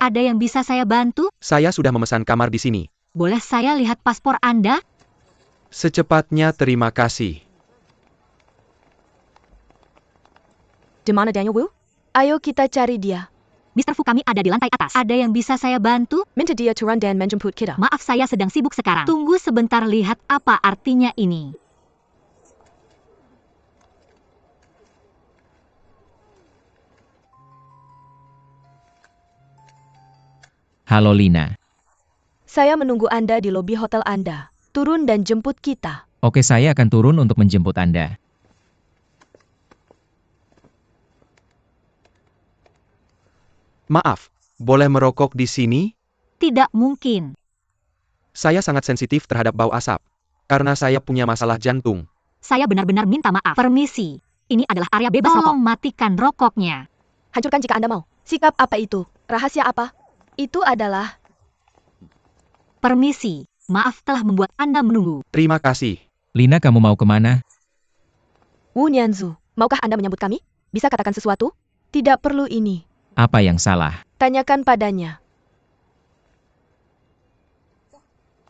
Ada yang bisa saya bantu? Saya sudah memesan kamar di sini. Boleh saya lihat paspor Anda? Secepatnya, terima kasih. Di mana Daniel Wu? Ayo kita cari dia. Mr. Fu, kami ada di lantai atas. Ada yang bisa saya bantu? Minta dia turun dan menjemput kita. Maaf, saya sedang sibuk sekarang. Tunggu sebentar, lihat apa artinya ini. Halo Lina. Saya menunggu Anda di lobi hotel Anda. Turun dan jemput kita. Oke, saya akan turun untuk menjemput Anda. Maaf, boleh merokok di sini? Tidak mungkin. Saya sangat sensitif terhadap bau asap. Karena saya punya masalah jantung. Saya benar-benar minta maaf. Permisi. Ini adalah area bebas rokok. Tolong matikan rokoknya. Hancurkan jika Anda mau. Sikap apa itu? Rahasia apa? Itu adalah... Permisi. Maaf telah membuat Anda menunggu. Terima kasih. Lina, kamu mau kemana? Wu Nianzu, maukah Anda menyambut kami? Bisa katakan sesuatu? Tidak perlu ini. Apa yang salah? Tanyakan padanya.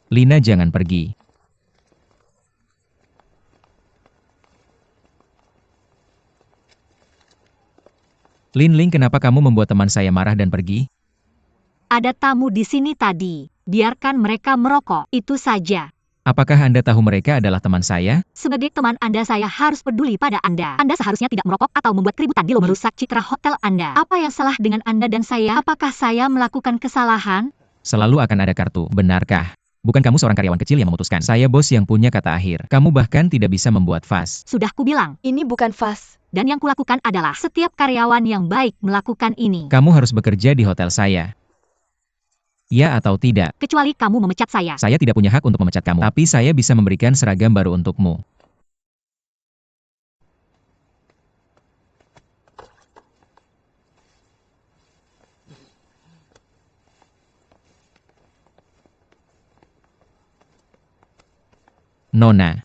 Lina, jangan pergi. Lin, kenapa kamu membuat teman saya marah dan pergi? Ada tamu di sini tadi. Biarkan mereka merokok. Itu saja. Apakah Anda tahu mereka adalah teman saya? Sebagai teman Anda, saya harus peduli pada Anda. Anda seharusnya tidak merokok atau membuat keributan di lobi, merusak citra hotel Anda. Apa yang salah dengan Anda dan saya? Apakah saya melakukan kesalahan? Selalu akan ada kartu, benarkah? Bukan kamu seorang karyawan kecil yang memutuskan. Saya bos yang punya kata akhir. Kamu bahkan tidak bisa membuat vas. Sudah kubilang. Ini bukan vas. Dan yang kulakukan adalah setiap karyawan yang baik melakukan ini. Kamu harus bekerja di hotel saya. Ya atau tidak? Kecuali kamu memecat saya. Saya tidak punya hak untuk memecat kamu. Tapi saya bisa memberikan seragam baru untukmu. Nona.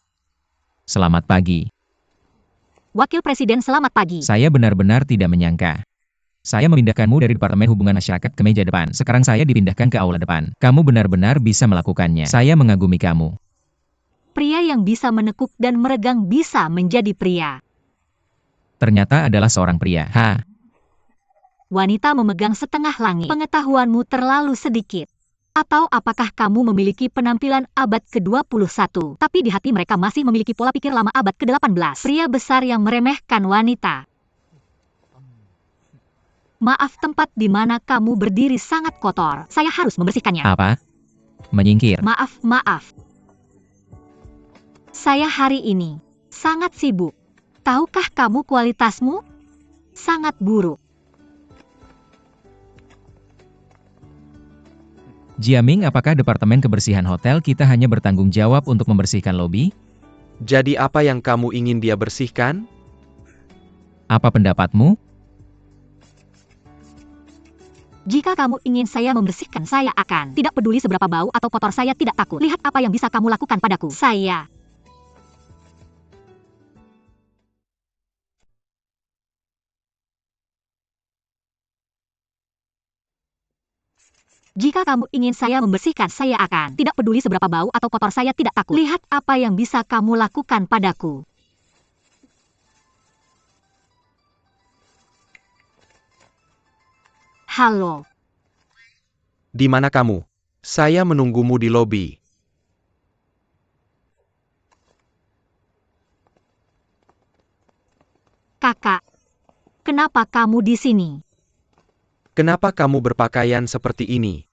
Selamat pagi. Wakil Presiden, selamat pagi. Saya benar-benar tidak menyangka. Saya memindahkanmu dari Departemen Hubungan Masyarakat ke meja depan. Sekarang saya dipindahkan ke aula depan. Kamu benar-benar bisa melakukannya. Saya mengagumi kamu. Pria yang bisa menekuk dan meregang bisa menjadi pria. Ternyata adalah seorang pria. Ha. Wanita memegang setengah langit. Pengetahuanmu terlalu sedikit. Atau apakah kamu memiliki penampilan abad ke-21, tapi di hati mereka masih memiliki pola pikir lama abad ke-18? Pria besar yang meremehkan wanita. Maaf, tempat di mana kamu berdiri sangat kotor. Saya harus membersihkannya. Apa? Menyingkir. Maaf. Saya hari ini sangat sibuk. Tahukah kamu kualitasmu? Sangat buruk. Jiaming, apakah Departemen Kebersihan Hotel kita hanya bertanggung jawab untuk membersihkan lobi? Jadi apa yang kamu ingin dia bersihkan? Apa pendapatmu? Jika kamu ingin saya membersihkan, saya akan. Tidak peduli seberapa bau atau kotor, saya tidak takut. Lihat apa yang bisa kamu lakukan padaku. Saya. Jika kamu ingin saya membersihkan, saya akan. Tidak peduli seberapa bau atau kotor, saya tidak takut. Lihat apa yang bisa kamu lakukan padaku. Halo. Di mana kamu? Saya menunggumu di lobi. Kakak. Kenapa kamu di sini? Kenapa kamu berpakaian seperti ini?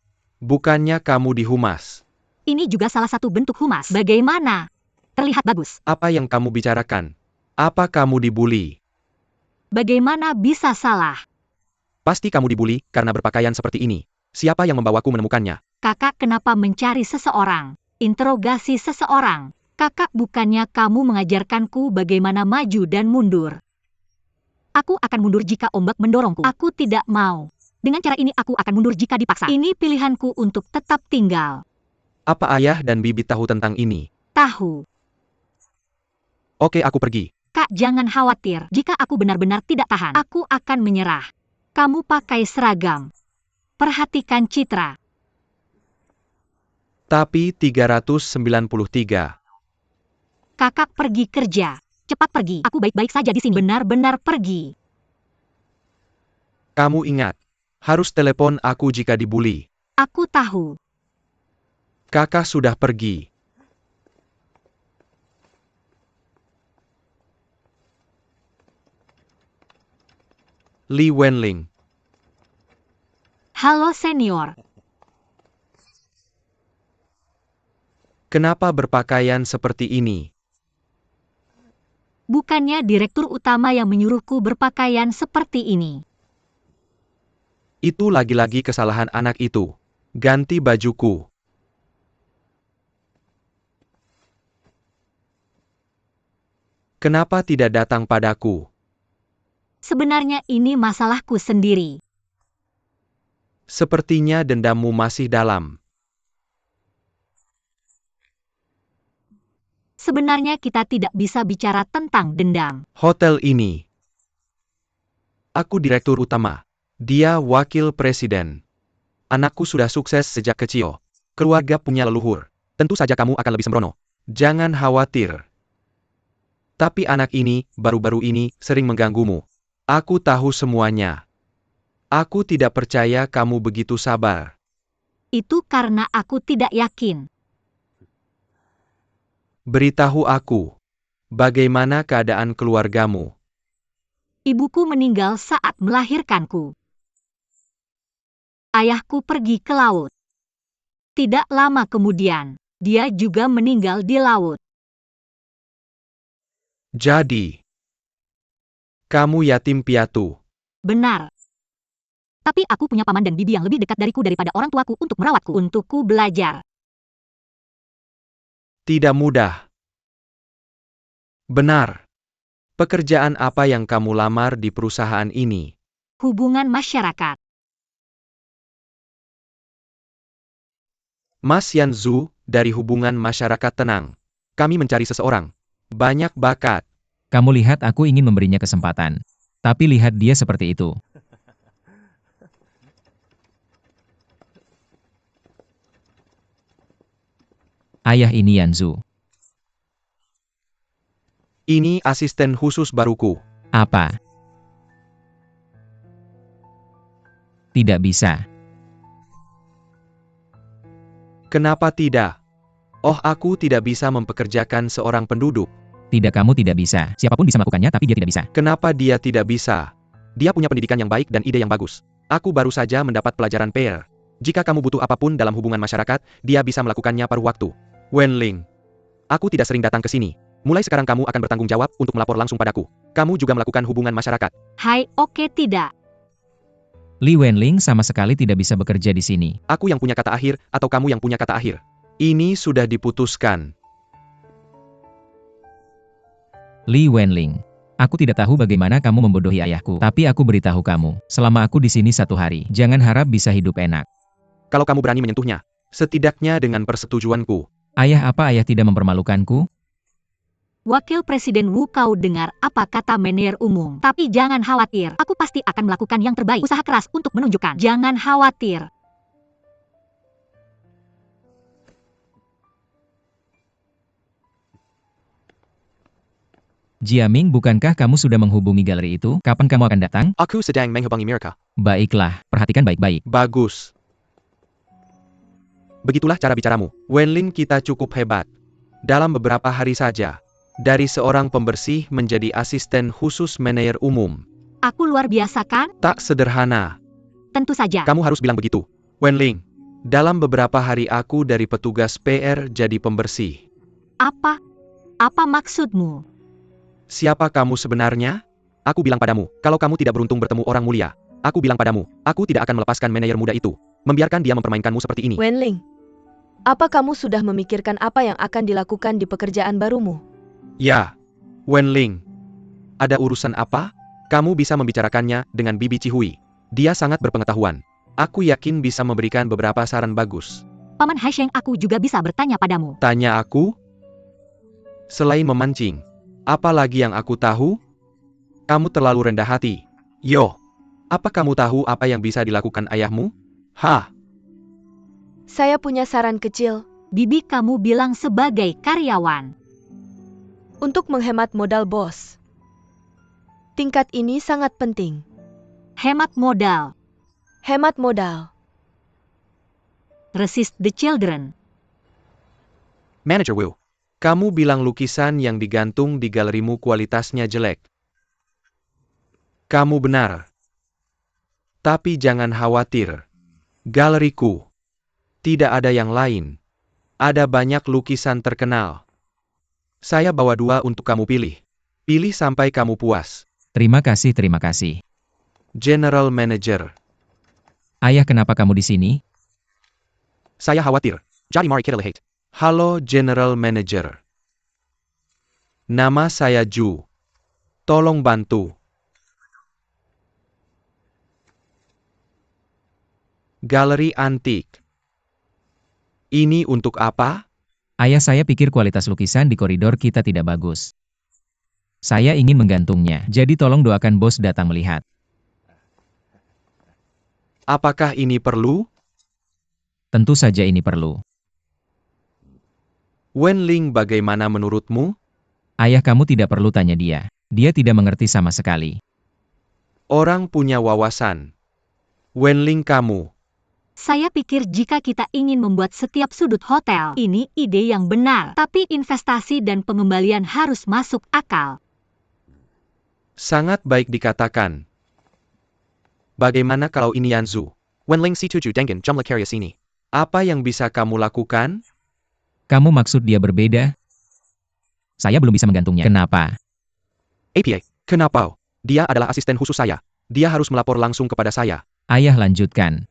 Bukannya kamu dihumas. Ini juga salah satu bentuk humas. Bagaimana? Terlihat bagus. Apa yang kamu bicarakan? Apa kamu dibuli? Bagaimana bisa salah? Pasti kamu dibuli karena berpakaian seperti ini. Siapa yang membawaku menemukannya? Kakak kenapa mencari seseorang? Interogasi seseorang. Kakak, bukannya kamu mengajarkanku bagaimana maju dan mundur. Aku akan mundur jika ombak mendorongku. Aku tidak mau. Dengan cara ini aku akan mundur jika dipaksa. Ini pilihanku untuk tetap tinggal. Apa ayah dan bibi tahu tentang ini? Tahu. Oke, aku pergi. Kak, jangan khawatir. Jika aku benar-benar tidak tahan, aku akan menyerah. Kamu pakai seragam. Perhatikan citra. Tapi 393. Kakak pergi kerja. Cepat pergi. Aku baik-baik saja di sini. Benar-benar pergi. Kamu ingat, harus telepon aku jika dibully. Aku tahu. Kakak sudah pergi. Li Wenling. Halo senior. Kenapa berpakaian seperti ini? Bukannya direktur utama yang menyuruhku berpakaian seperti ini. Itu lagi-lagi kesalahan anak itu. Ganti bajuku. Kenapa tidak datang padaku? Sebenarnya ini masalahku sendiri. Sepertinya dendammu masih dalam. Sebenarnya kita tidak bisa bicara tentang dendam. Hotel ini. Aku direktur utama. Dia wakil presiden. Anakku sudah sukses sejak kecil. Keluarga punya leluhur. Tentu saja kamu akan lebih sembrono. Jangan khawatir. Tapi anak ini, baru-baru ini, sering mengganggumu. Aku tahu semuanya. Aku tidak percaya kamu begitu sabar. Itu karena aku tidak yakin. Beritahu aku, bagaimana keadaan keluargamu? Ibuku meninggal saat melahirkanku. Ayahku pergi ke laut. Tidak lama kemudian, dia juga meninggal di laut. Jadi, kamu yatim piatu. Benar. Tapi aku punya paman dan bibi yang lebih dekat dariku daripada orang tuaku untuk merawatku. Untukku belajar. Tidak mudah. Benar. Pekerjaan apa yang kamu lamar di perusahaan ini? Hubungan masyarakat. Mas Yanzu, dari hubungan masyarakat tenang. Kami mencari seseorang. Banyak bakat. Kamu lihat aku ingin memberinya kesempatan. Tapi lihat dia seperti itu. Ayah ini Yanzu. Ini asisten khusus baruku. Apa? Tidak bisa. Kenapa tidak? Oh, aku tidak bisa mempekerjakan seorang penduduk. Tidak, kamu tidak bisa. Siapapun bisa melakukannya tapi dia tidak bisa. Kenapa dia tidak bisa? Dia punya pendidikan yang baik dan ide yang bagus. Aku baru saja mendapat pelajaran PR. Jika kamu butuh apapun dalam hubungan masyarakat, dia bisa melakukannya paruh waktu. Wenling. Aku tidak sering datang ke sini. Mulai sekarang kamu akan bertanggung jawab untuk melapor langsung padaku. Kamu juga melakukan hubungan masyarakat. Hai, oke tidak. Li Wenling sama sekali tidak bisa bekerja di sini. Aku yang punya kata akhir, atau kamu yang punya kata akhir? Ini sudah diputuskan. Li Wenling. Aku tidak tahu bagaimana kamu membodohi ayahku. Tapi aku beritahu kamu, selama aku di sini 1 hari, jangan harap bisa hidup enak. Kalau kamu berani menyentuhnya, setidaknya dengan persetujuanku. Ayah, apa ayah tidak mempermalukanku? Wakil Presiden Wu, kau dengar apa kata manajer umum. Tapi jangan khawatir, aku pasti akan melakukan yang terbaik. Usaha keras untuk menunjukkan. Jangan khawatir. Jiaming, bukankah kamu sudah menghubungi galeri itu? Kapan kamu akan datang? Aku sedang menghubungi mereka. Baiklah, perhatikan baik-baik. Bagus. Begitulah cara bicaramu. Wenling, kita cukup hebat. Dalam beberapa hari saja, dari seorang pembersih menjadi asisten khusus manajer umum. Aku luar biasa kan? Tak sederhana. Tentu saja. Kamu harus bilang begitu. Wenling, dalam beberapa hari aku dari petugas PR jadi pembersih. Apa? Apa maksudmu? Siapa kamu sebenarnya? Aku bilang padamu, kalau kamu tidak beruntung bertemu orang mulia. Aku bilang padamu, aku tidak akan melepaskan manajer muda itu. Membiarkan dia mempermainkanmu seperti ini. Wenling, apa kamu sudah memikirkan apa yang akan dilakukan di pekerjaan barumu? Ya, Wenling. Ada urusan apa? Kamu bisa membicarakannya dengan Bibi Cihui. Dia sangat berpengetahuan. Aku yakin bisa memberikan beberapa saran bagus. Paman Haisheng, aku juga bisa bertanya padamu. Tanya aku? Selain memancing, apa lagi yang aku tahu? Kamu terlalu rendah hati. Yo, apa kamu tahu apa yang bisa dilakukan ayahmu? Hah, Saya punya saran kecil. Bibi kamu bilang sebagai karyawan. Untuk menghemat modal bos. Tingkat ini sangat penting. Hemat modal. Hemat modal. Resist the children. Manager Wu. Kamu bilang lukisan yang digantung di galerimu kualitasnya jelek. Kamu benar. Tapi jangan khawatir. Galeriku. Tidak ada yang lain. Ada banyak lukisan terkenal. Saya bawa 2 untuk kamu pilih. Pilih sampai kamu puas. Terima kasih, terima kasih. General Manager. Ayah, kenapa kamu di sini? Saya khawatir. Jadi mari kita lihat. Halo General Manager. Nama saya Ju. Tolong bantu. Galeri antik. Ini untuk apa? Ayah, saya pikir kualitas lukisan di koridor kita tidak bagus. Saya ingin menggantungnya, jadi tolong doakan bos datang melihat. Apakah ini perlu? Tentu saja ini perlu. Wenling bagaimana menurutmu? Ayah, kamu tidak perlu tanya dia. Dia tidak mengerti sama sekali. Orang punya wawasan. Wenling kamu. Saya pikir jika kita ingin membuat setiap sudut hotel, ini ide yang benar. Tapi investasi dan pengembalian harus masuk akal. Sangat baik dikatakan. Bagaimana kalau ini Yanzu? Wenling si tujuh dengan jumlah karya sini. Apa yang bisa kamu lakukan? Kamu maksud dia berbeda? Saya belum bisa menggantungnya. Kenapa? APA, kenapa? Dia adalah asisten khusus saya. Dia harus melapor langsung kepada saya. Ayah, lanjutkan.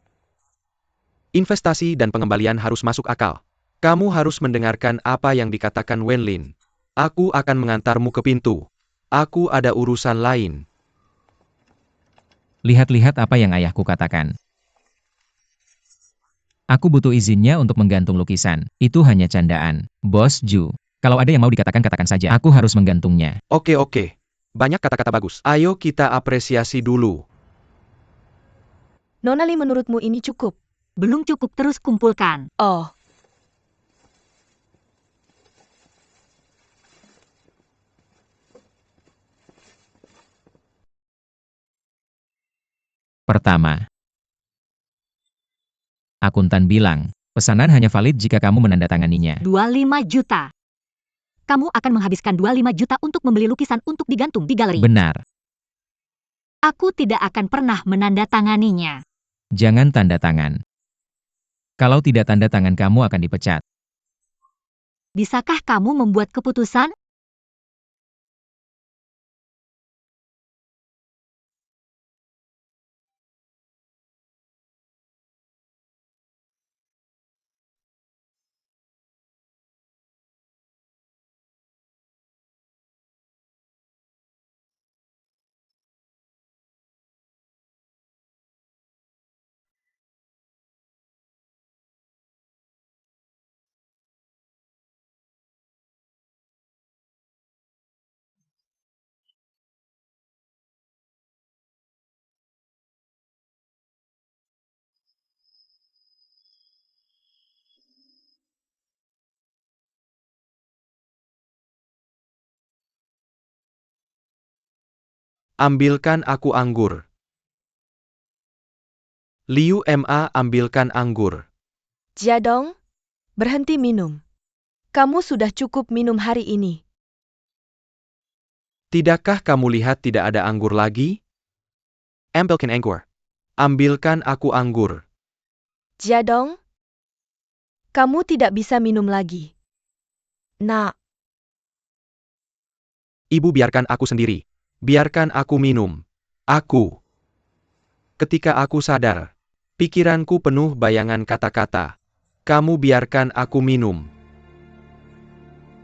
Investasi dan pengembalian harus masuk akal. Kamu harus mendengarkan apa yang dikatakan Wenlin. Aku akan mengantarmu ke pintu. Aku ada urusan lain. Lihat-lihat apa yang ayahku katakan. Aku butuh izinnya untuk menggantung lukisan. Itu hanya candaan. Bos Ju. Kalau ada yang mau dikatakan, katakan saja. Aku harus menggantungnya. Oke. Banyak kata-kata bagus. Ayo kita apresiasi dulu. Nona Li, menurutmu ini cukup? Belum cukup, terus kumpulkan. Oh, Pertama. Akuntan bilang, pesanan hanya valid jika kamu menandatanganinya. 25 juta. Kamu akan menghabiskan 25 juta untuk membeli lukisan untuk digantung di galeri. Benar. Aku tidak akan pernah menandatanganinya. Jangan tanda tangan. Kalau tidak tanda tangan, kamu akan dipecat. Bisakah kamu membuat keputusan? Ambilkan aku anggur. Liu Ma, ambilkan anggur. Jiadong, berhenti minum. Kamu sudah cukup minum hari ini. Tidakkah kamu lihat tidak ada anggur lagi? Ambilkan anggur. Ambilkan aku anggur. Jiadong, kamu tidak bisa minum lagi. Nak, Ibu, biarkan aku sendiri. Biarkan aku minum. Aku. Ketika aku sadar, pikiranku penuh bayangan kata-kata. Kamu biarkan aku minum.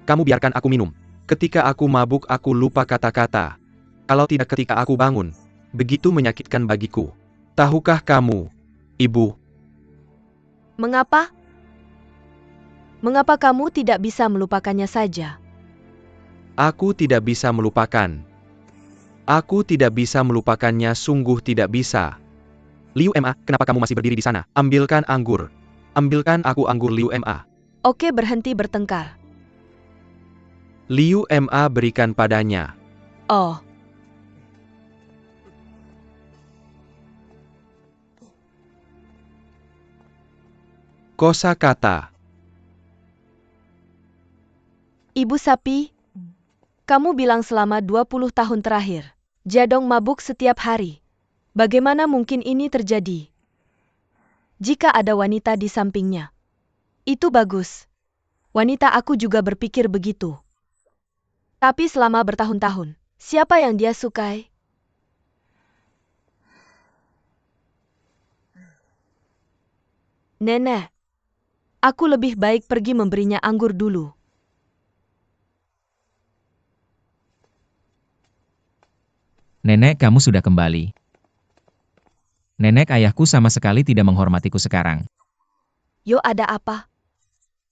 Kamu biarkan aku minum. Ketika aku mabuk, aku lupa kata-kata. Kalau tidak ketika aku bangun. Begitu menyakitkan bagiku. Tahukah kamu, Ibu? mengapa? Mengapa kamu tidak bisa melupakannya saja? Aku tidak bisa melupakan. Aku tidak bisa melupakannya, sungguh tidak bisa. Liu Ma, kenapa kamu masih berdiri di sana? Ambilkan anggur. Ambilkan aku anggur Liu Ma. Oke, berhenti bertengkar. Liu Ma berikan padanya. Oh, Kosakata. Ibu sapi, kamu bilang selama 20 tahun terakhir, Jadong mabuk setiap hari. Bagaimana mungkin ini terjadi? Jika ada wanita di sampingnya. Itu bagus. Wanita aku juga berpikir begitu. Tapi selama bertahun-tahun, siapa yang dia sukai? Nenek, aku lebih baik pergi memberinya anggur dulu. Nenek, kamu sudah kembali. Nenek, ayahku sama sekali tidak menghormatiku sekarang. Yo, ada apa?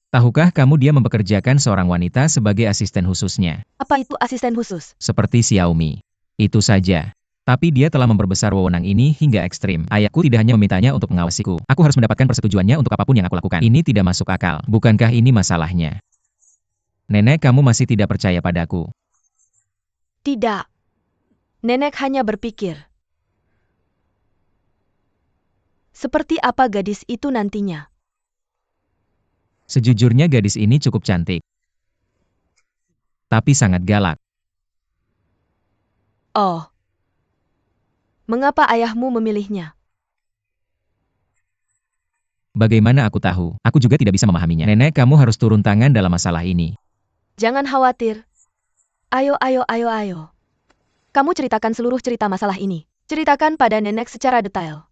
Tahukah kamu dia mempekerjakan seorang wanita sebagai asisten khususnya, Apa itu asisten khusus? seperti Xiaomi? Itu saja. Tapi dia telah memperbesar wewenang ini hingga ekstrim. Ayahku tidak hanya memintanya untuk mengawasiku. Aku harus mendapatkan persetujuannya untuk apapun yang aku lakukan. Ini tidak masuk akal. Bukankah ini masalahnya? Nenek, kamu masih tidak percaya padaku. Tidak. Nenek hanya berpikir. Seperti apa gadis itu nantinya? Sejujurnya gadis ini cukup cantik. Tapi sangat galak. Oh. Mengapa ayahmu memilihnya? Bagaimana aku tahu? Aku juga tidak bisa memahaminya. Nenek, kamu harus turun tangan dalam masalah ini. Jangan khawatir. Ayo. Kamu ceritakan seluruh cerita masalah ini. Ceritakan pada nenek secara detail.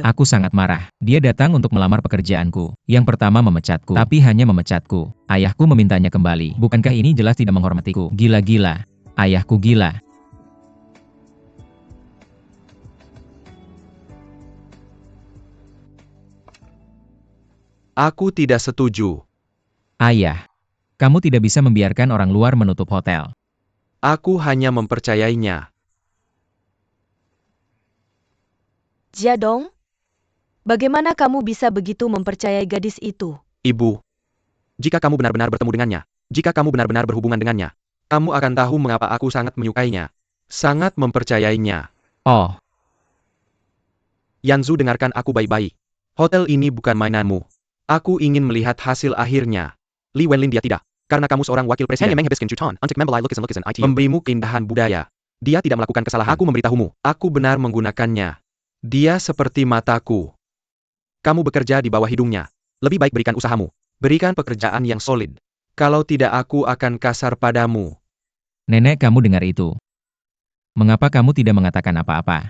Aku sangat marah. Dia datang untuk melamar pekerjaanku. Yang pertama memecatku, tapi hanya memecatku. Ayahku memintanya kembali. Bukankah ini jelas tidak menghormatiku? Gila-gila. Ayahku gila. Aku tidak setuju. Ayah, kamu tidak bisa membiarkan orang luar menutup hotel. Aku hanya mempercayainya. Jadong? Bagaimana kamu bisa begitu mempercayai gadis itu? Ibu, jika kamu benar-benar bertemu dengannya, jika kamu benar-benar berhubungan dengannya, kamu akan tahu mengapa aku sangat menyukainya. Sangat mempercayainya. Oh, Yanzu, dengarkan aku baik-baik. Hotel ini bukan mainanmu. Aku ingin melihat hasil akhirnya. Li Wenlin, dia tidak. Karena kamu seorang wakil presiden. Memberimu keindahan budaya. Dia tidak melakukan kesalahan. Aku memberitahumu. Aku benar menggunakannya. Dia seperti mataku. Kamu bekerja di bawah hidungnya. Lebih baik berikan usahamu. Berikan pekerjaan yang solid. Kalau tidak, aku akan kasar padamu. nenek, kamu dengar itu. Mengapa kamu tidak mengatakan apa-apa?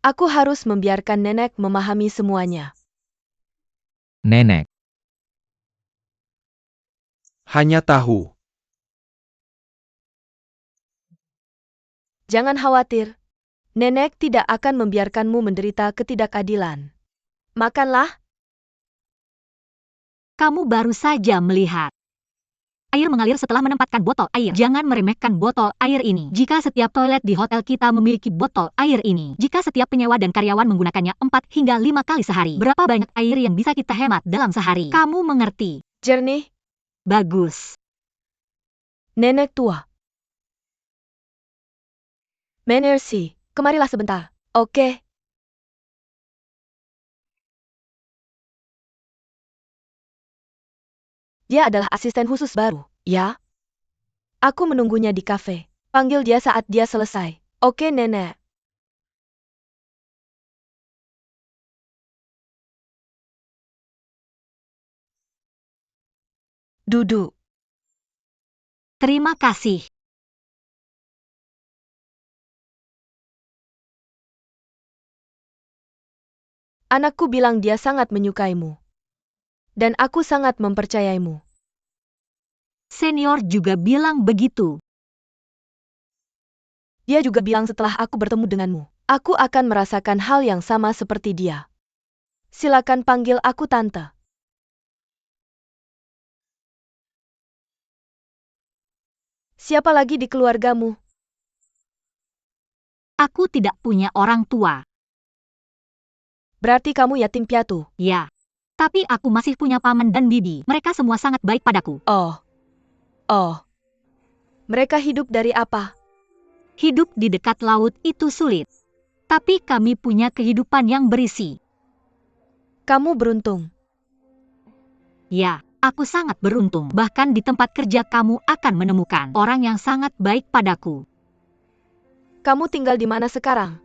Aku harus membiarkan nenek memahami semuanya. Nenek, Hanya tahu. Jangan khawatir. Nenek tidak akan membiarkanmu menderita ketidakadilan. Makanlah. Kamu baru saja melihat. Air mengalir setelah menempatkan botol air. Jangan meremehkan botol air ini. Jika setiap toilet di hotel kita memiliki botol air ini, jika setiap penyewa dan karyawan menggunakannya 4 hingga 5 kali sehari, berapa banyak air yang bisa kita hemat dalam sehari? Kamu mengerti? Jernih. Bagus. Nenek tua. Menersi, kemarilah sebentar. Oke. Dia adalah asisten khusus baru, ya? Aku menunggunya di kafe. Panggil dia saat dia selesai. Oke, nenek. Duduk. Terima kasih. Anakku bilang dia sangat menyukaimu. Dan aku sangat mempercayaimu. Senior juga bilang begitu. Dia juga bilang setelah aku bertemu denganmu, aku akan merasakan hal yang sama seperti dia. Silakan panggil aku tante. Siapa lagi di keluargamu? Aku tidak punya orang tua. Berarti kamu yatim piatu. Ya. Tapi aku masih punya paman dan bibi. Mereka semua sangat baik padaku. Oh. Mereka hidup dari apa? Hidup di dekat laut itu sulit. Tapi kami punya kehidupan yang berisi. Kamu beruntung. Ya, aku sangat beruntung. Bahkan di tempat kerja kamu akan menemukan orang yang sangat baik padaku. Kamu tinggal di mana sekarang?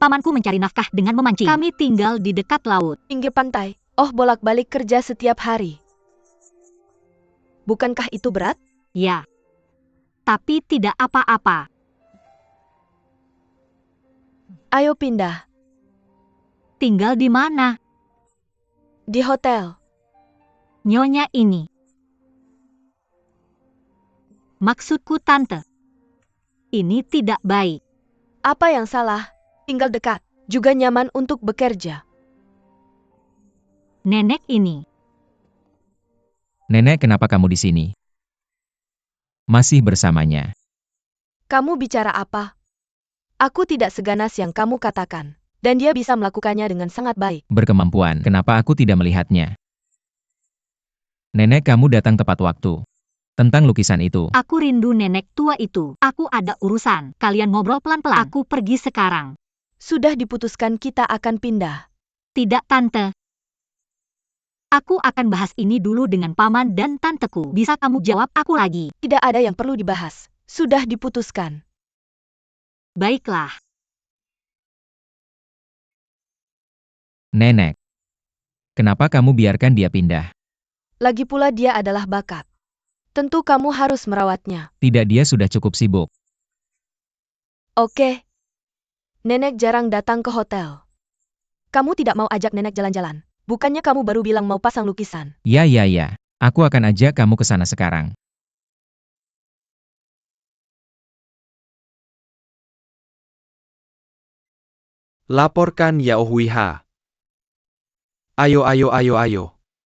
Pamanku mencari nafkah dengan memancing. Kami tinggal di dekat laut. Pinggir pantai. Oh, bolak-balik kerja setiap hari. Bukankah itu berat? Ya. Tapi tidak apa-apa. Ayo pindah. Tinggal di mana? Di hotel. Nyonya ini. Maksudku tante. Ini tidak baik. Apa yang salah? Tinggal dekat. Juga nyaman untuk bekerja. Nenek ini. Nenek, kenapa kamu di sini? Masih bersamanya. Kamu bicara apa? Aku tidak seganas yang kamu katakan. Dan dia bisa melakukannya dengan sangat baik. Berkemampuan, kenapa aku tidak melihatnya? Nenek, kamu datang tepat waktu. Tentang lukisan itu. Aku rindu nenek tua itu. Aku ada urusan. Kalian ngobrol pelan-pelan. Aku pergi sekarang. Sudah diputuskan kita akan pindah. Tidak, tante. Aku akan bahas ini dulu dengan paman dan tanteku. Bisa kamu jawab aku lagi? Tidak ada yang perlu dibahas. Sudah diputuskan. Baiklah. Nenek. Kenapa kamu biarkan dia pindah? Lagi pula dia adalah bakat. Tentu kamu harus merawatnya. Tidak, dia sudah cukup sibuk. Oke. Nenek jarang datang ke hotel. Kamu tidak mau ajak nenek jalan-jalan. Bukannya kamu baru bilang mau pasang lukisan. Ya. Aku akan ajak kamu ke sana sekarang. Laporkan Yao Huiha. Ayo.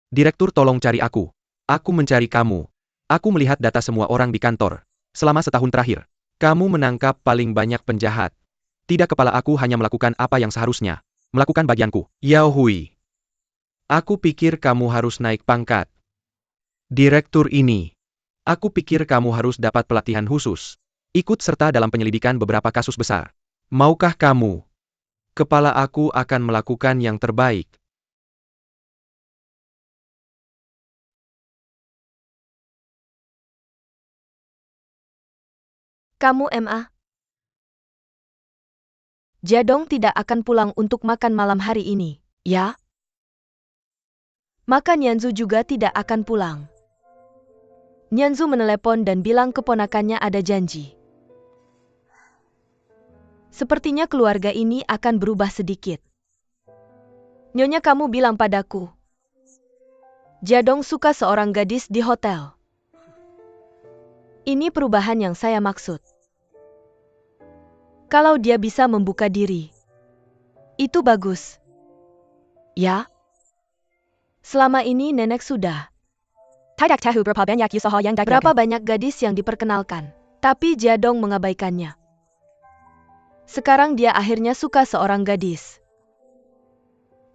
Direktur, tolong cari aku. Aku mencari kamu. Aku melihat data semua orang di kantor. Selama setahun terakhir, kamu menangkap paling banyak penjahat. Tidak, kepala aku hanya melakukan apa yang seharusnya. Melakukan bagianku. Yao Hui. Aku pikir kamu harus naik pangkat. Direktur ini. Aku pikir kamu harus dapat pelatihan khusus. Ikut serta dalam penyelidikan beberapa kasus besar. Maukah kamu? Kepala aku akan melakukan yang terbaik. Kamu MA. Jadong tidak akan pulang untuk makan malam hari ini, ya? Maka Nyanzu juga tidak akan pulang. Nyanzu menelepon dan bilang keponakannya ada janji. Sepertinya keluarga ini akan berubah sedikit. Nyonya, kamu bilang padaku. Jadong suka seorang gadis di hotel. Ini perubahan yang saya maksud. Kalau dia bisa membuka diri, itu bagus. Ya? Selama ini nenek sudah. Berapa banyak gadis yang diperkenalkan, tapi Jadong mengabaikannya. Sekarang dia akhirnya suka seorang gadis.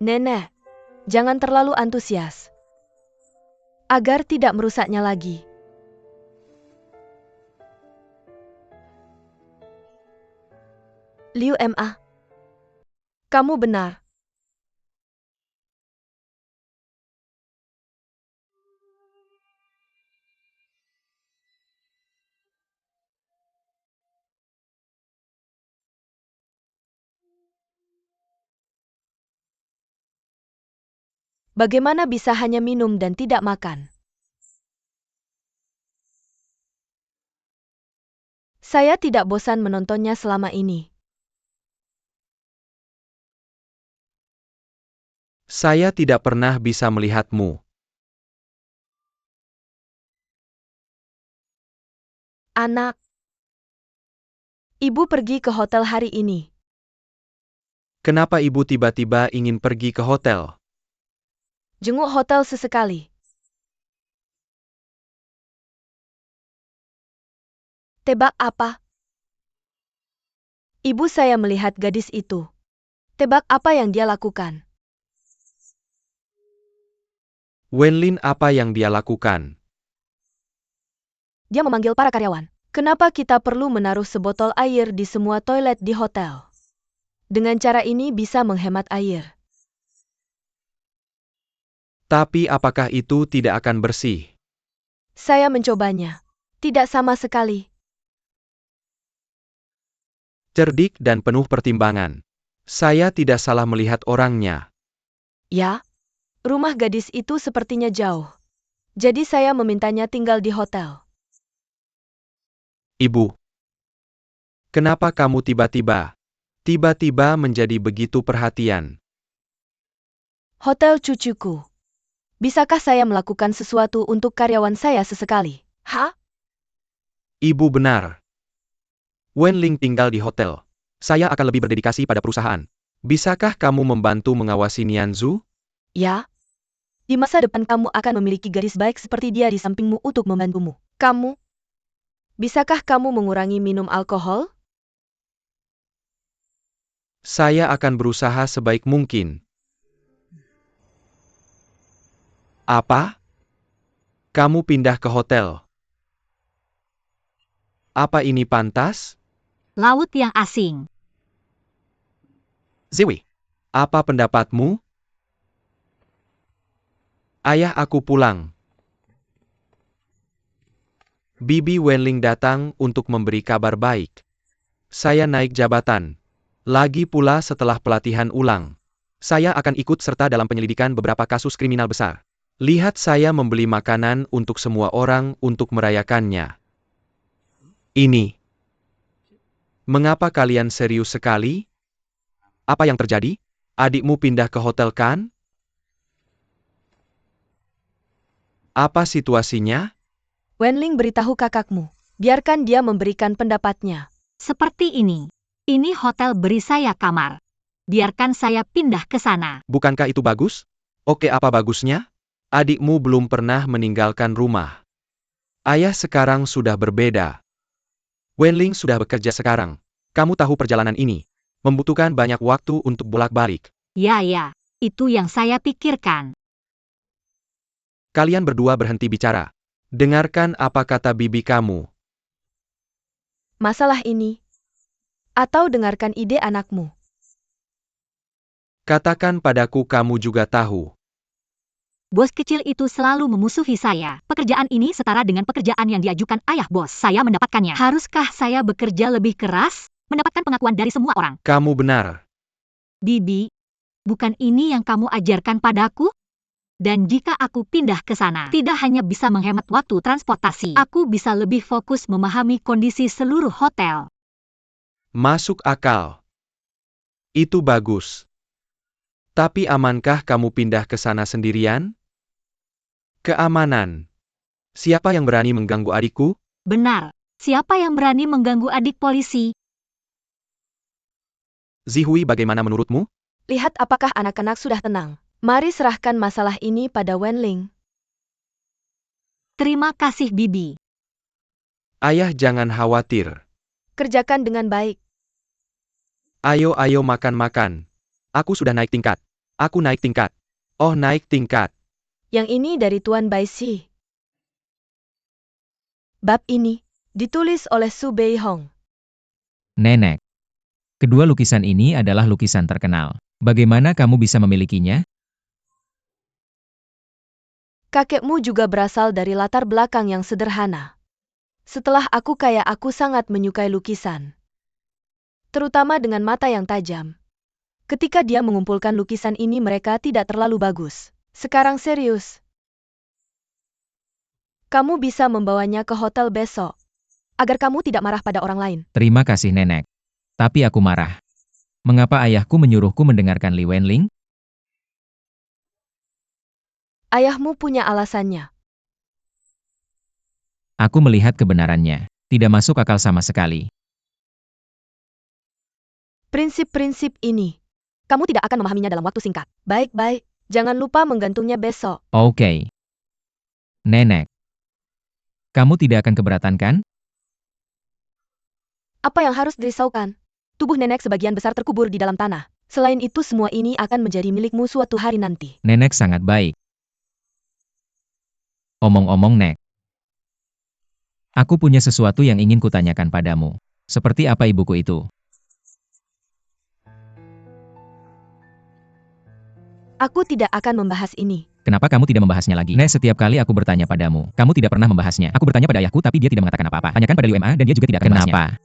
Nenek, jangan terlalu antusias. Agar tidak merusaknya lagi. Liu MA. Kamu benar. Bagaimana bisa hanya minum dan tidak makan? Saya tidak bosan menontonnya selama ini. Saya tidak pernah bisa melihatmu. Anak. Ibu pergi ke hotel hari ini. Kenapa ibu tiba-tiba ingin pergi ke hotel? Jenguk hotel sesekali. Tebak apa? Ibu saya melihat gadis itu. Tebak apa yang dia lakukan? Wenlin apa yang dia lakukan? Dia memanggil para karyawan. Kenapa kita perlu menaruh sebotol air di semua toilet di hotel? Dengan cara ini bisa menghemat air. Tapi apakah itu tidak akan bersih? Saya mencobanya. Tidak sama sekali. Cerdik dan penuh pertimbangan. Saya tidak salah melihat orangnya. Ya, rumah gadis itu sepertinya jauh. Jadi saya memintanya tinggal di hotel. Ibu, kenapa kamu tiba-tiba menjadi begitu perhatian? Hotel cucuku. Bisakah saya melakukan sesuatu untuk karyawan saya sesekali? Hah? Ibu benar. Wenling tinggal di hotel. Saya akan lebih berdedikasi pada perusahaan. Bisakah kamu membantu mengawasi Nianzu? Ya. Di masa depan kamu akan memiliki gadis baik seperti dia di sampingmu untuk membantumu. Bisakah kamu mengurangi minum alkohol? Saya akan berusaha sebaik mungkin. Apa? Kamu pindah ke hotel? Apa ini pantas? Laut yang asing. Ziwi, apa pendapatmu? Ayah aku pulang. Bibi Wenling datang untuk memberi kabar baik. Saya naik jabatan. Lagi pula setelah pelatihan ulang. Saya akan ikut serta dalam penyelidikan beberapa kasus kriminal besar. Lihat saya membeli makanan untuk semua orang untuk merayakannya. Ini. Mengapa kalian serius sekali? Apa yang terjadi? Adikmu pindah ke hotel kan? Apa situasinya? Wenling beritahu kakakmu. Biarkan dia memberikan pendapatnya. Seperti ini. Ini hotel beri saya kamar. Biarkan saya pindah ke sana. Bukankah itu bagus? Oke, apa bagusnya? Adikmu belum pernah meninggalkan rumah. Ayah sekarang sudah berbeda. Wenling sudah bekerja sekarang. Kamu tahu perjalanan ini membutuhkan banyak waktu untuk bolak-balik. Ya, itu yang saya pikirkan. Kalian berdua berhenti bicara. Dengarkan apa kata bibi kamu. Masalah ini. Atau dengarkan ide anakmu. Katakan padaku kamu juga tahu. Bos kecil itu selalu memusuhi saya. Pekerjaan ini setara dengan pekerjaan yang diajukan ayah bos. Saya mendapatkannya. Haruskah saya bekerja lebih keras? Mendapatkan pengakuan dari semua orang. Kamu benar. Bibi, bukan ini yang kamu ajarkan padaku? Dan jika aku pindah ke sana, tidak hanya bisa menghemat waktu transportasi, aku bisa lebih fokus memahami kondisi seluruh hotel. Masuk akal. Itu bagus. Tapi amankah kamu pindah ke sana sendirian? Keamanan. Siapa yang berani mengganggu adikku? Benar. Siapa yang berani mengganggu adik polisi? Zihui, bagaimana menurutmu? Lihat apakah anak-anak sudah tenang. Mari serahkan masalah ini pada Wenling. Terima kasih, Bibi. Ayah jangan khawatir. Kerjakan dengan baik. Ayo makan-makan. Aku sudah naik tingkat. Aku naik tingkat. Oh, naik tingkat. Yang ini dari Tuan Bai Si. Bab ini ditulis oleh Su Bei Hong. Nenek. Kedua lukisan ini adalah lukisan terkenal. Bagaimana kamu bisa memilikinya? Kakekmu juga berasal dari latar belakang yang sederhana. Setelah aku kaya, aku sangat menyukai lukisan. Terutama dengan mata yang tajam. Ketika dia mengumpulkan lukisan ini, mereka tidak terlalu bagus. Sekarang serius. Kamu bisa membawanya ke hotel besok. Agar kamu tidak marah pada orang lain. Terima kasih, Nenek. Tapi aku marah. Mengapa ayahku menyuruhku mendengarkan Li Wenling? Ayahmu punya alasannya. Aku melihat kebenarannya. Tidak masuk akal sama sekali. Prinsip-prinsip ini. Kamu tidak akan memahaminya dalam waktu singkat. Baik-baik. Jangan lupa menggantungnya besok. Oke. Nenek. Kamu tidak akan keberatan kan? Apa yang harus dirisaukan? Tubuh nenek sebagian besar terkubur di dalam tanah. Selain itu, semua ini akan menjadi milikmu suatu hari nanti. Nenek sangat baik. Omong-omong, Nek. Aku punya sesuatu yang ingin kutanyakan padamu. Seperti apa ibuku itu? Aku tidak akan membahas ini. Kenapa kamu tidak membahasnya lagi? Nek, setiap kali aku bertanya padamu, kamu tidak pernah membahasnya. Aku bertanya pada ayahku tapi dia tidak mengatakan apa-apa. Tanyakan pada Liu Ma dan dia juga tidak akan membahasnya. Kenapa?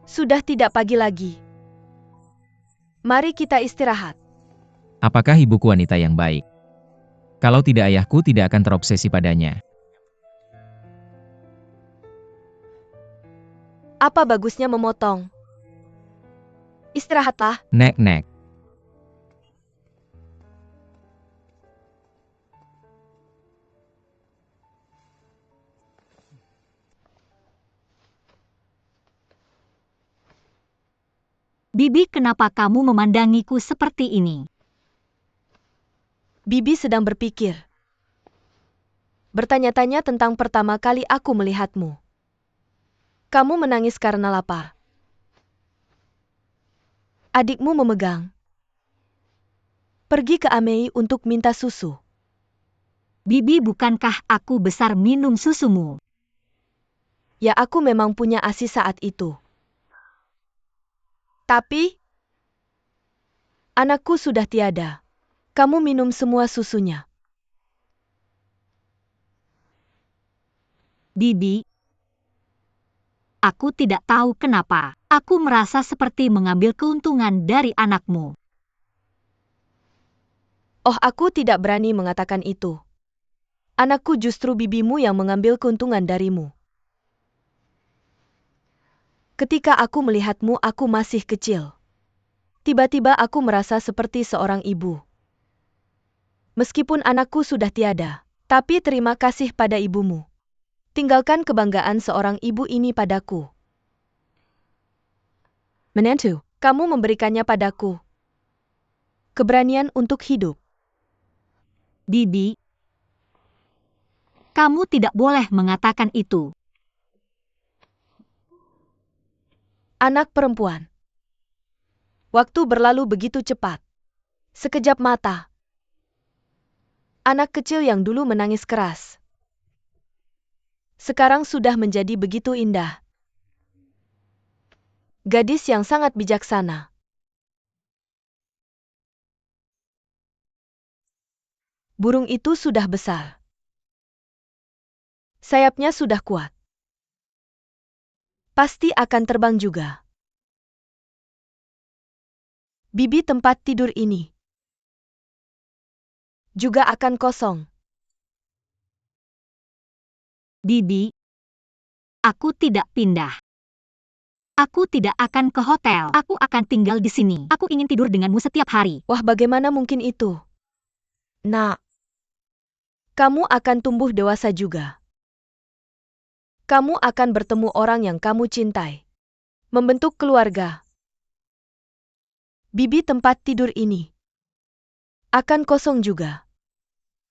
Sudah tidak pagi lagi. Mari kita istirahat. Apakah ibuku wanita yang baik? Kalau tidak, ayahku tidak akan terobsesi padanya. Apa bagusnya memotong? Istirahatlah. Nek. Bibi, kenapa kamu memandangiku seperti ini? Bibi sedang berpikir. Bertanya-tanya tentang pertama kali aku melihatmu. Kamu menangis karena lapar. Adikmu memegang. Pergi ke Amei untuk minta susu. Bibi, bukankah aku besar minum susumu? Ya, aku memang punya ASI saat itu. Tapi, anakku sudah tiada. Kamu minum semua susunya. Bibi, aku tidak tahu kenapa. Aku merasa seperti mengambil keuntungan dari anakmu. Oh, aku tidak berani mengatakan itu. Anakku justru bibimu yang mengambil keuntungan darimu. Ketika aku melihatmu, aku masih kecil. Tiba-tiba aku merasa seperti seorang ibu. Meskipun anakku sudah tiada, tapi terima kasih pada ibumu. Tinggalkan kebanggaan seorang ibu ini padaku. Menantu, kamu memberikannya padaku. Keberanian untuk hidup. Bibi, kamu tidak boleh mengatakan itu. Anak perempuan. Waktu berlalu begitu cepat. Sekejap mata. Anak kecil yang dulu menangis keras. Sekarang sudah menjadi begitu indah. Gadis yang sangat bijaksana. Burung itu sudah besar. Sayapnya sudah kuat. Pasti akan terbang juga. Bibi, tempat tidur ini juga akan kosong. Bibi, aku tidak pindah. Aku tidak akan ke hotel. Aku akan tinggal di sini. Aku ingin tidur denganmu setiap hari. Wah, bagaimana mungkin itu? Nak, kamu akan tumbuh dewasa juga. Kamu akan bertemu orang yang kamu cintai. Membentuk keluarga. Bibi, tempat tidur ini akan kosong juga.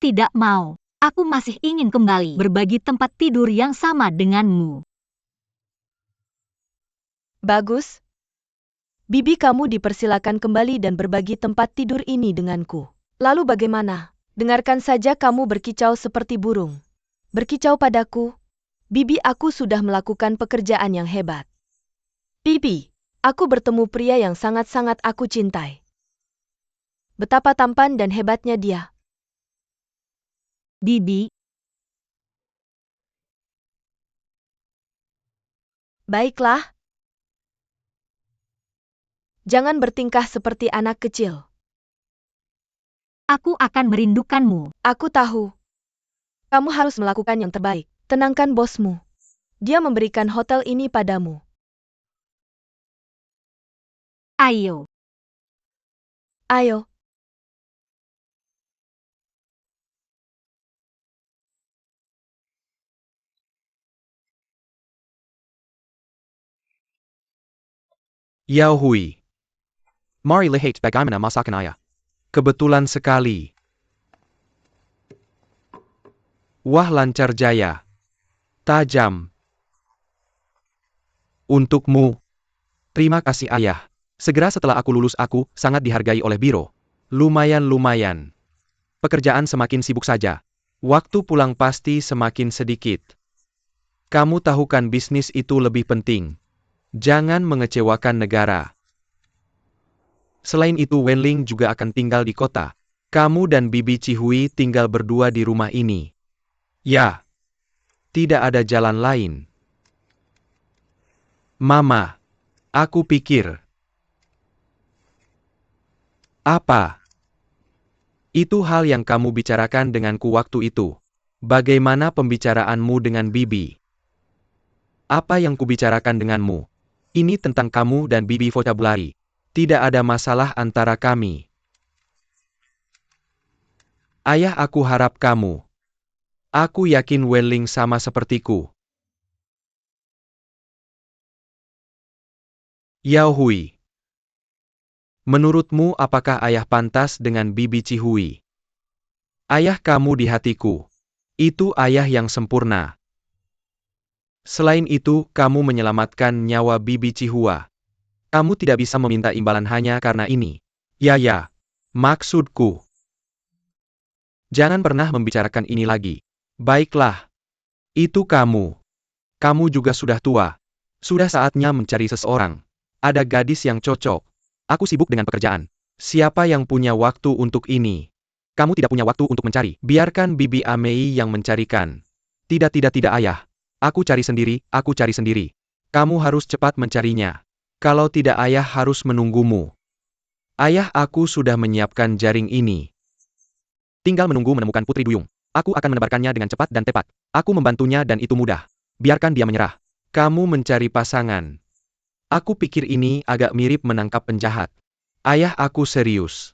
Tidak mau. Aku masih ingin kembali berbagi tempat tidur yang sama denganmu. Bagus. Bibi, kamu dipersilakan kembali dan berbagi tempat tidur ini denganku. Lalu bagaimana? Dengarkan saja kamu berkicau seperti burung. Berkicau padaku. Bibi, aku sudah melakukan pekerjaan yang hebat. Bibi, aku bertemu pria yang sangat-sangat aku cintai. Betapa tampan dan hebatnya dia. Bibi, Baiklah. Jangan bertingkah seperti anak kecil. aku akan merindukanmu. Aku tahu. Kamu harus melakukan yang terbaik. Tenangkan bosmu. Dia memberikan hotel ini padamu. Ayo. Ayo. Yao Hui. Mari lihat bagaimana masakan ayah. Kebetulan sekali. Wah, lancar jaya. Tajam. Untukmu. Terima kasih ayah. Segera setelah aku lulus, aku sangat dihargai oleh biro. Lumayan. Pekerjaan semakin sibuk saja. Waktu pulang pasti semakin sedikit. Kamu tahu kan bisnis itu lebih penting. Jangan mengecewakan negara. Selain itu Wenling juga akan tinggal di kota. Kamu dan Bibi Cihui tinggal berdua di rumah ini. Ya. Tidak ada jalan lain. Mama. Aku pikir. Apa? Itu hal yang kamu bicarakan denganku waktu itu. Bagaimana pembicaraanmu dengan Bibi? Apa yang kubicarakan denganmu? Ini tentang kamu dan Bibi vocabulary. Tidak ada masalah antara kami. Ayah, aku harap kamu. Aku yakin Wenling sama sepertiku. Yao Hui. Menurutmu apakah ayah pantas dengan Bibi Cihui? Ayah kamu di hatiku. Itu ayah yang sempurna. Selain itu, kamu menyelamatkan nyawa Bibi Cihua. Kamu tidak bisa meminta imbalan hanya karena ini. Ya, maksudku. Jangan pernah membicarakan ini lagi. Baiklah. Itu kamu. Kamu juga sudah tua. Sudah saatnya mencari seseorang. Ada gadis yang cocok. Aku sibuk dengan pekerjaan. Siapa yang punya waktu untuk ini? Kamu tidak punya waktu untuk mencari. Biarkan Bibi Amei yang mencarikan. Tidak ayah. Aku cari sendiri, aku cari sendiri. Kamu harus cepat mencarinya. Kalau tidak ayah harus menunggumu. Ayah, aku sudah menyiapkan jaring ini. Tinggal menunggu menemukan Putri Duyung. Aku akan menebarkannya dengan cepat dan tepat. Aku membantunya dan itu mudah. Biarkan dia menyerah. Kamu mencari pasangan. Aku pikir ini agak mirip menangkap penjahat. Ayah, aku serius.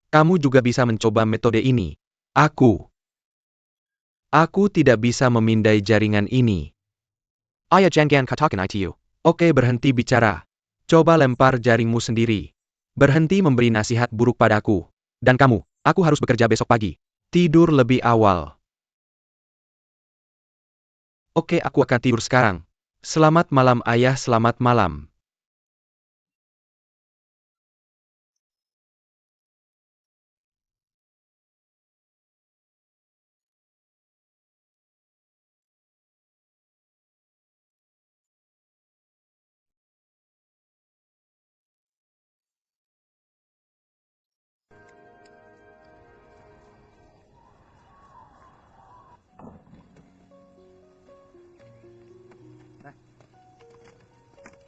Kamu juga bisa mencoba metode ini. Aku tidak bisa memindai jaringan ini. Ayah, jangan katakan itu. Oke, berhenti bicara. Coba lempar jaringmu sendiri. Berhenti memberi nasihat buruk padaku. Dan kamu, aku harus bekerja besok pagi. Tidur lebih awal. Oke, aku akan tidur sekarang. Selamat malam ayah, selamat malam.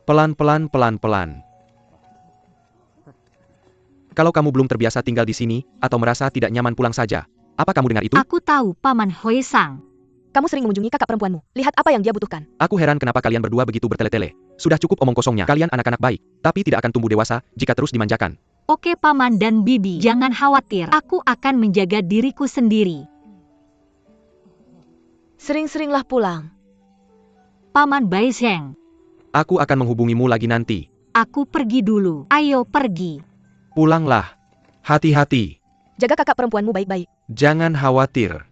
Pelan-pelan. Kalau kamu belum terbiasa tinggal di sini, atau merasa tidak nyaman pulang saja. Apa kamu dengar itu? Aku tahu, Paman Hoi Sang. Kamu sering mengunjungi kakak perempuanmu. Lihat apa yang dia butuhkan. Aku heran kenapa kalian berdua begitu bertele-tele. Sudah cukup omong kosongnya. Kalian anak-anak baik, tapi tidak akan tumbuh dewasa jika terus dimanjakan. Oke Paman dan Bibi, jangan khawatir. Aku akan menjaga diriku sendiri. Sering-seringlah pulang. Paman Bai Sheng, Aku akan menghubungimu lagi nanti. aku pergi dulu. Ayo pergi. Pulanglah. Hati-hati. Jaga kakak perempuanmu baik-baik. Jangan khawatir.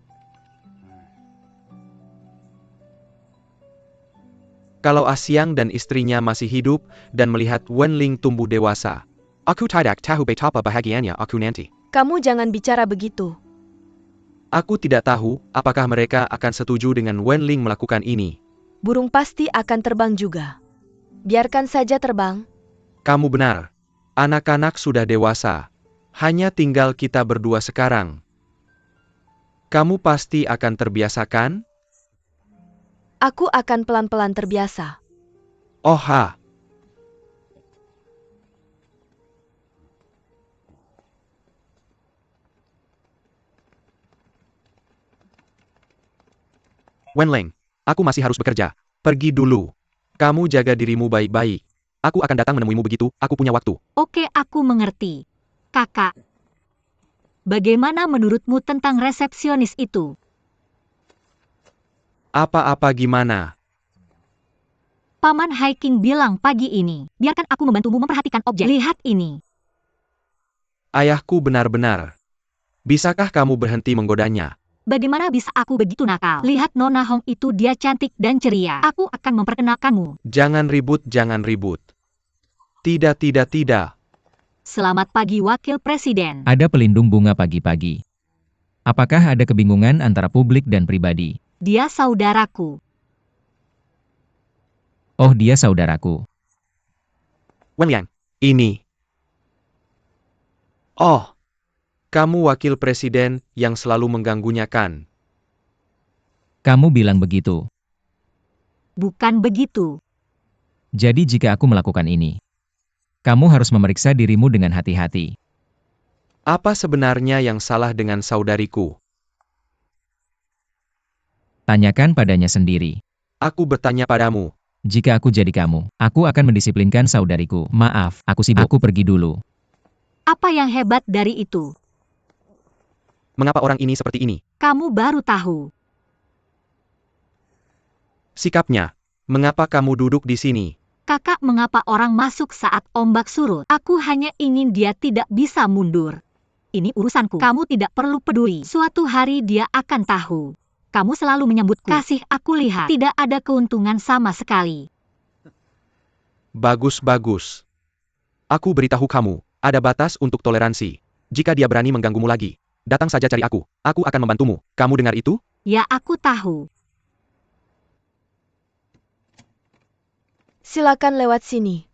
Kalau Asyang dan istrinya masih hidup dan melihat Wenling tumbuh dewasa. Aku tidak tahu betapa bahagianya aku nanti. Kamu jangan bicara begitu. Aku tidak tahu apakah mereka akan setuju dengan Wenling melakukan ini. Burung pasti akan terbang juga. Biarkan saja terbang. Kamu benar. Anak-anak sudah dewasa. Hanya tinggal kita berdua sekarang. Kamu pasti akan terbiasa kan? Aku akan pelan-pelan terbiasa. Oha. Wenling, aku masih harus bekerja. Pergi dulu. Kamu jaga dirimu baik-baik. Aku akan datang menemuimu begitu aku punya waktu. Oke, aku mengerti. Kakak, bagaimana menurutmu tentang resepsionis itu? Apa-apa gimana? Paman Haiking bilang pagi ini, biarkan aku membantumu memperhatikan objek. Lihat ini. Ayahku benar-benar. Bisakah kamu berhenti menggodanya? Bagaimana bisa aku begitu nakal? Lihat Nona Hong itu, dia cantik dan ceria. Aku akan memperkenalkanmu. Jangan ribut, jangan ribut. Tidak. Selamat pagi Wakil Presiden. Ada pelindung bunga pagi-pagi. Apakah ada kebingungan antara publik dan pribadi? Dia saudaraku. Oh, dia saudaraku. Wen Liang, ini. Oh, kamu wakil presiden yang selalu mengganggunya kan? Kamu bilang begitu. Bukan begitu. Jadi jika aku melakukan ini, kamu harus memeriksa dirimu dengan hati-hati. Apa sebenarnya yang salah dengan saudariku? Tanyakan padanya sendiri. Aku bertanya padamu. Jika aku jadi kamu, aku akan mendisiplinkan saudariku. Maaf, aku sibuk. Aku pergi dulu. Apa yang hebat dari itu? Mengapa orang ini seperti ini? Kamu baru tahu. Sikapnya. Mengapa kamu duduk di sini? Kakak, mengapa orang masuk saat ombak surut? Aku hanya ingin dia tidak bisa mundur. Ini urusanku. Kamu tidak perlu peduli. Suatu hari dia akan tahu. Kamu selalu menyambutku. Kasih aku lihat. Tidak ada keuntungan sama sekali. Bagus-bagus. Aku beritahu kamu, ada batas untuk toleransi. Jika dia berani mengganggumu lagi, datang saja cari aku. Aku akan membantumu. Kamu dengar itu? Ya, aku tahu. Silakan lewat sini.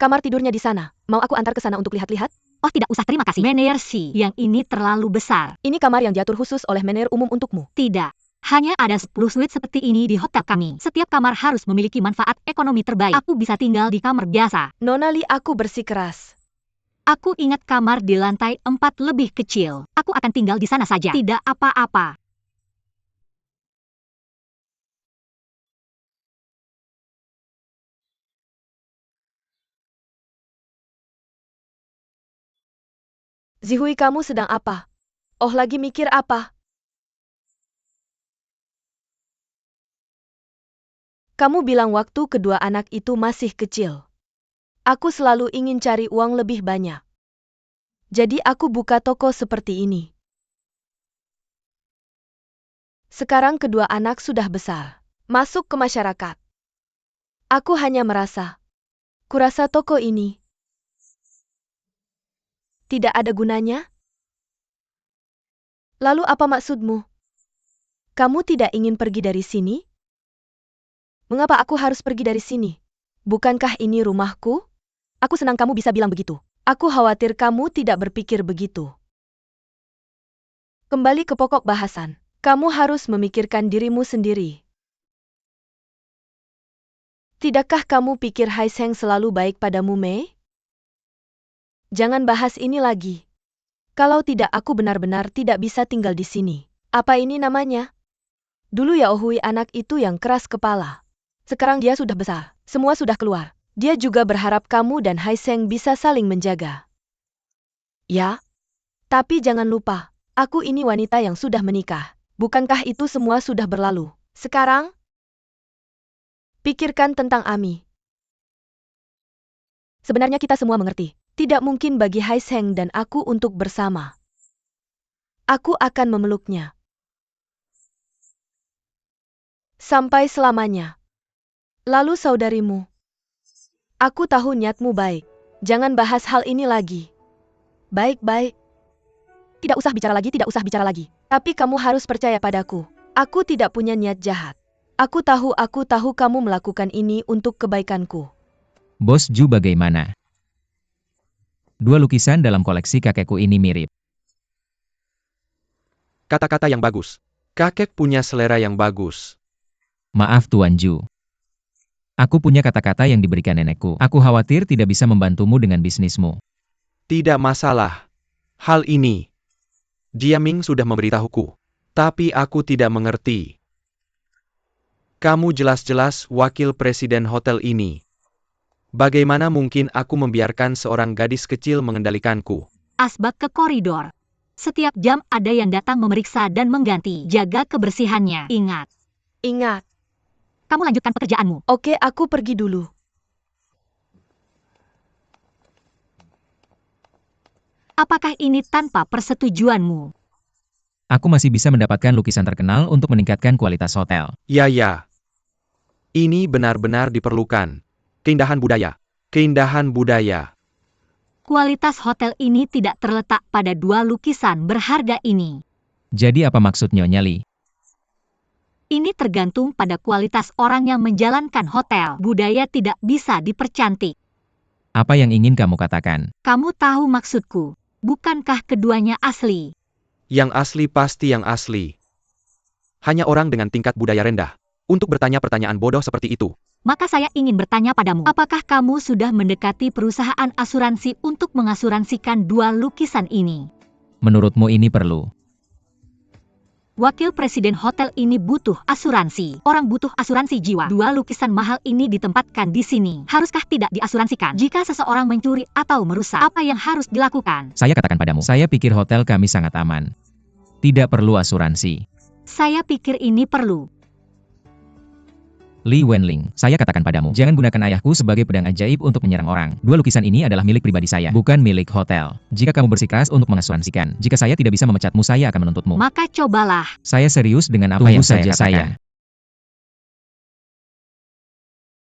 Kamar tidurnya di sana. Mau aku antar ke sana untuk lihat-lihat? Oh, tidak usah, terima kasih. Mener Si, yang ini terlalu besar. Ini kamar yang diatur khusus oleh manajer umum untukmu. Tidak. Hanya ada 10 suite seperti ini di hotel kami. Setiap kamar harus memiliki manfaat ekonomi terbaik. Aku bisa tinggal di kamar biasa. Nona Li, aku bersikeras. Aku ingat kamar di lantai 4 lebih kecil. Aku akan tinggal di sana saja. Tidak apa-apa. Zihui, kamu sedang apa? Oh, lagi mikir apa? Kamu bilang waktu kedua anak itu masih kecil. Aku selalu ingin cari uang lebih banyak. Jadi aku buka toko seperti ini. Sekarang kedua anak sudah besar, masuk ke masyarakat. Aku hanya kurasa toko ini tidak ada gunanya? Lalu apa maksudmu? Kamu tidak ingin pergi dari sini? Mengapa aku harus pergi dari sini? Bukankah ini rumahku? Aku senang kamu bisa bilang begitu. Aku khawatir kamu tidak berpikir begitu. Kembali ke pokok bahasan. Kamu harus memikirkan dirimu sendiri. Tidakkah kamu pikir Hai Seng selalu baik padamu, Mei? Jangan bahas ini lagi. Kalau tidak, aku benar-benar tidak bisa tinggal di sini. Apa ini namanya? Dulu Yao Hui anak itu yang keras kepala. Sekarang dia sudah besar. Semua sudah keluar. Dia juga berharap kamu dan Hai Seng bisa saling menjaga. Ya? Tapi jangan lupa, aku ini wanita yang sudah menikah. Bukankah itu semua sudah berlalu? Sekarang, pikirkan tentang Ami. Sebenarnya kita semua mengerti. Tidak mungkin bagi Hai Seng dan aku untuk bersama. Aku akan memeluknya. Sampai selamanya. Lalu saudarimu. Aku tahu niatmu baik. Jangan bahas hal ini lagi. Baik-baik. Tidak usah bicara lagi, tidak usah bicara lagi. Tapi kamu harus percaya padaku. Aku tidak punya niat jahat. Aku tahu kamu melakukan ini untuk kebaikanku. Bos Ju, bagaimana? Dua lukisan dalam koleksi kakekku ini mirip. Kata-kata yang bagus. Kakek punya selera yang bagus. Maaf Tuan Ju. Aku punya kata-kata yang diberikan nenekku. Aku khawatir tidak bisa membantumu dengan bisnismu. Tidak masalah. Hal ini, Jiaming sudah memberitahuku. Tapi aku tidak mengerti. Kamu jelas-jelas wakil presiden hotel ini. Bagaimana mungkin aku membiarkan seorang gadis kecil mengendalikanku? Asbak ke koridor. Setiap jam ada yang datang memeriksa dan mengganti. Jaga kebersihannya. Ingat. Ingat. Kamu lanjutkan pekerjaanmu. Oke, aku pergi dulu. Apakah ini tanpa persetujuanmu? Aku masih bisa mendapatkan lukisan terkenal untuk meningkatkan kualitas hotel. Ya. Ini benar-benar diperlukan. Keindahan budaya. Keindahan budaya. Kualitas hotel ini tidak terletak pada dua lukisan berharga ini. Jadi apa maksud Nyonya Li? Ini tergantung pada kualitas orang yang menjalankan hotel. Budaya tidak bisa dipercantik. Apa yang ingin kamu katakan? Kamu tahu maksudku. Bukankah keduanya asli? Yang asli pasti yang asli. Hanya orang dengan tingkat budaya rendah untuk bertanya pertanyaan bodoh seperti itu. Maka saya ingin bertanya padamu, apakah kamu sudah mendekati perusahaan asuransi untuk mengasuransikan dua lukisan ini? Menurutmu ini perlu? Wakil Presiden hotel ini butuh asuransi. Orang butuh asuransi jiwa. Dua lukisan mahal ini ditempatkan di sini. Haruskah tidak diasuransikan? Jika seseorang mencuri atau merusak, apa yang harus dilakukan? Saya katakan padamu, saya pikir hotel kami sangat aman. Tidak perlu asuransi. Saya pikir ini perlu. Li Wenling, saya katakan padamu, jangan gunakan ayahku sebagai pedang ajaib untuk menyerang orang. Dua lukisan ini adalah milik pribadi saya, bukan milik hotel. Jika kamu bersikeras untuk mengasuransikan, jika saya tidak bisa memecatmu, saya akan menuntutmu. Maka cobalah. Saya serius dengan apa yang saya katakan.